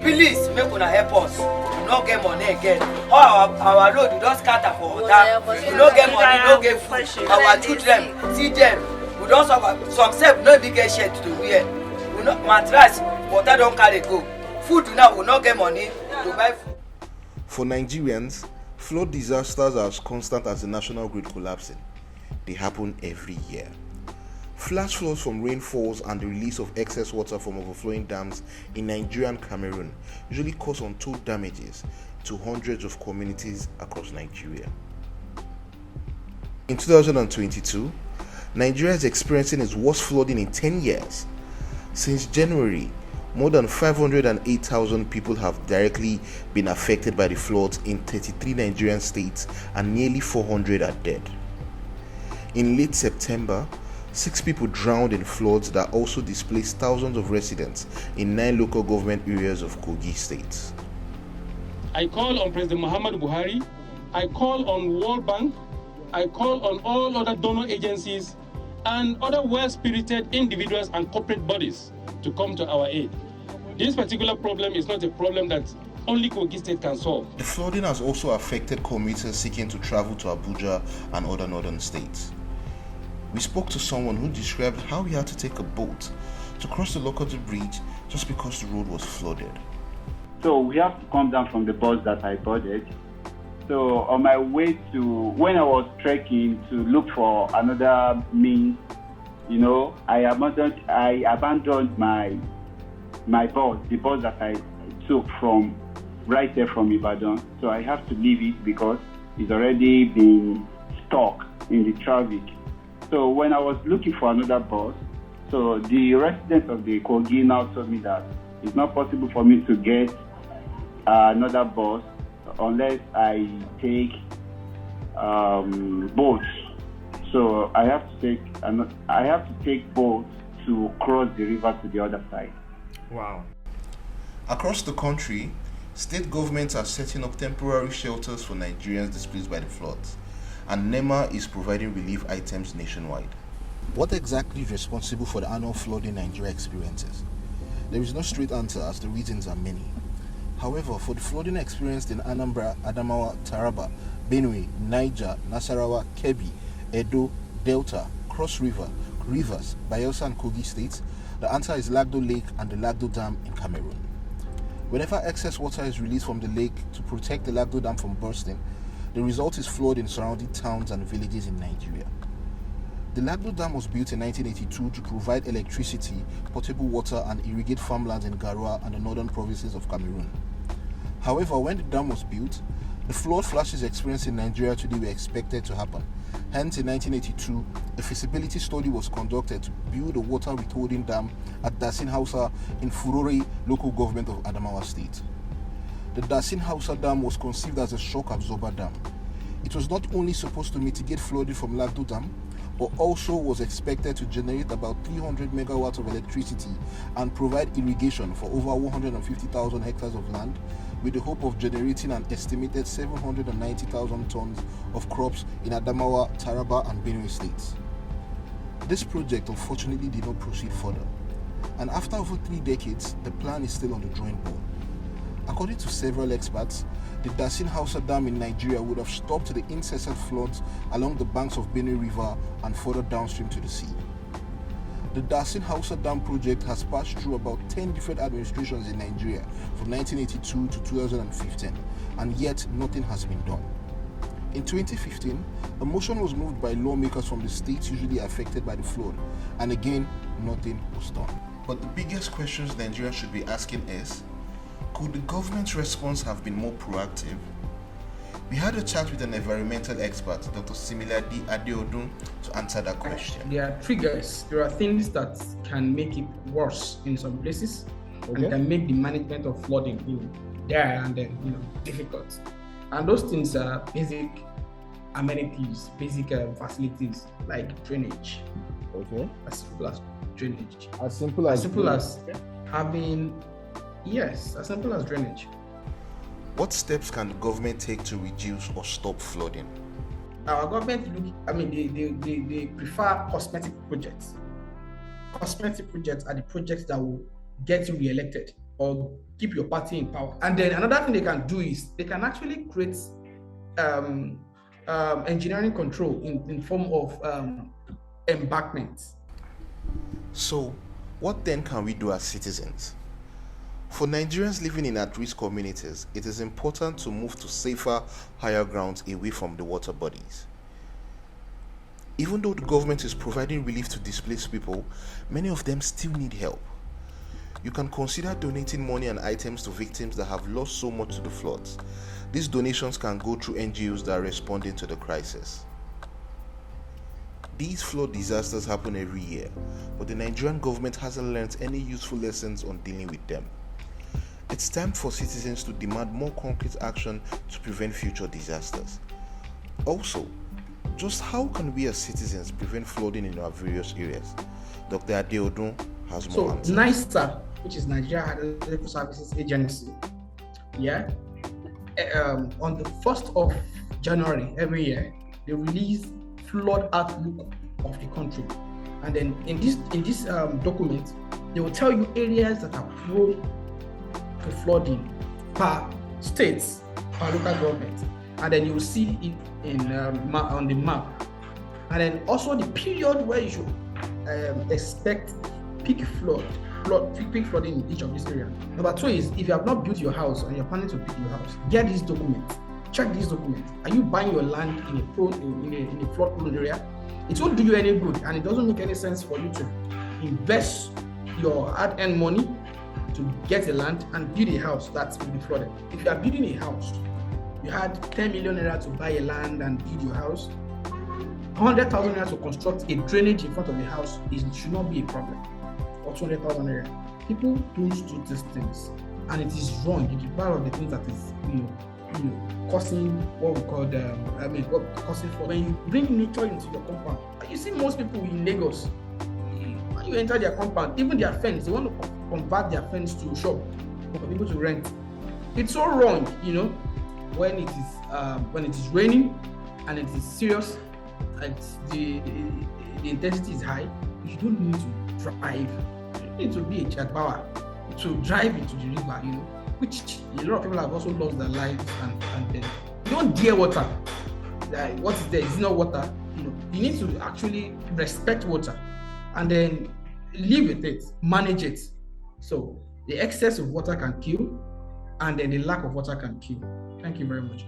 Please make una help us. We no get money again. All our road we don scatter for water. We no get money, no get food. Our children, see them. We don suffer. Some sef no even get shirt to wear. We no mattress, water don carry go. Food now we no get money to buy food. For Nigerians, flood disasters are as constant as the national grid collapsing. They happen every year. Flash floods from rainfalls and the release of excess water from overflowing dams in Nigerian Cameroon usually cause untold damages to hundreds of communities across Nigeria. In 2022, Nigeria is experiencing its worst flooding in 10 years. Since January, more than 508,000 people have directly been affected by the floods in 33 Nigerian states and nearly 400 are dead. In late September, 6 people drowned in floods that also displaced thousands of residents in 9 local government areas of Kogi State. I call on President Muhammadu Buhari, I call on World Bank, I call on all other donor agencies and other well-spirited individuals and corporate bodies to come to our aid. This particular problem is not a problem that only Kogi State can solve. The flooding has also affected commuters seeking to travel to Abuja and other northern states. We spoke to someone who described how he had to take a boat to cross the Lagdo bridge just because the road was flooded. So we have to come down from the bus that I boarded. So on my way to, when I was trekking to look for another means, I abandoned my bus, the bus that I took from right there from Ibadan. So I have to leave it because it's already been stuck in the traffic. So when I was looking for another bus, so the residents of the Kogi now told me that it's not possible for me to get another bus unless I take boats. So I have to take boats to cross the river to the other side. Wow. Across the country, state governments are setting up temporary shelters for Nigerians displaced by the floods, and NEMA is providing relief items nationwide. What exactly is responsible for the annual flooding Nigeria experiences? There is no straight answer as the reasons are many. However, for the flooding experienced in Anambra, Adamawa, Taraba, Benue, Niger, Nasarawa, Kebbi, Edo, Delta, Cross River, Rivers, Bayelsa and Kogi states, the answer is Lagdo Lake and the Lagdo Dam in Cameroon. Whenever excess water is released from the lake to protect the Lagdo Dam from bursting, the result is flood in surrounding towns and villages in Nigeria. The Lagdo Dam was built in 1982 to provide electricity, potable water and irrigate farmlands in Garoua and the northern provinces of Cameroon. However, when the dam was built, the flood flashes experienced in Nigeria today were expected to happen. Hence, in 1982, a feasibility study was conducted to build a water withholding dam at Dasin Hausa in Furore local government of Adamawa State. The Dasin Hausa Dam was conceived as a shock absorber dam. It was not only supposed to mitigate flooding from Lagdo Dam, but also was expected to generate about 300 megawatts of electricity and provide irrigation for over 150,000 hectares of land, with the hope of generating an estimated 790,000 tons of crops in Adamawa, Taraba and Benue states. This project unfortunately did not proceed further, and after over 3 decades, the plan is still on the drawing board. According to several experts, the Dasin Hausa Dam in Nigeria would have stopped the incessant floods along the banks of Benue River and further downstream to the sea. The Dasin Hausa Dam project has passed through about 10 different administrations in Nigeria from 1982 to 2015, and yet nothing has been done. In 2015, a motion was moved by lawmakers from the states usually affected by the flood, and again, nothing was done. But the biggest questions Nigerians should be asking is, could the government's response have been more proactive? We had a chat with an environmental expert, Dr. Similadi Adeodun, to answer that question. There are triggers. There are things that can make it worse in some places, and can make the management of flooding, there and then, difficult. And those things are basic amenities, basic facilities like drainage. Okay. As simple as drainage. As simple as having, yes, as simple as drainage. What steps can the government take to reduce or stop flooding? Our government they prefer cosmetic projects. cosmetic projects are the projects that will get you re-elected or keep your party in power. And then another thing they can do is they can actually create engineering control in form of embankments. So, what then can we do as citizens? For Nigerians living in at-risk communities, it is important to move to safer, higher grounds away from the water bodies. Even though the government is providing relief to displaced people, many of them still need help. You can consider donating money and items to victims that have lost so much to the floods. These donations can go through NGOs that are responding to the crisis. These flood disasters happen every year, but the Nigerian government hasn't learned any useful lessons on dealing with them. It's time for citizens to demand more concrete action to prevent future disasters. Also, just how can we as citizens prevent flooding in our various areas? Dr. Adeodun has more answers. So, NISTA, which is Nigeria Hydrological Services Agency, on the 1st of January every year, they release flood outlook of the country. And then in this document, they will tell you areas that are prone to flooding per states, per local government, and then you will see it in on the map. And then also the period where you should expect peak flooding in each of these areas. Number 2 is, if you have not built your house and you're planning to build your house, get these documents. Check these documents. Are you buying your land in a flood-prone area? It won't do you any good, and it doesn't make any sense for you to invest your hard-earned money to get a land and build a house that will be flooded. If you are building a house, you had 10 million naira to buy a land and build your house, 100,000 naira to construct a drainage in front of the house should not be a problem, or 200,000 naira. People don't do these things, and it is wrong. It is part of the things that is, causing what we call causing flood. When you bring nature into your compound, you see most people in Lagos, when you enter their compound, even their fence, they want to convert their fence to a shop for people to rent. It's so wrong, when it is raining and it is serious and the intensity is high. You don't need to drive. You need to be a jagbawa to drive into the river, which a lot of people have also lost their lives and then you don't dare water. Like, what is there? It's not water. You need to actually respect water and then live with it, manage it. So the excess of water can kill, and then the lack of water can kill. Thank you very much.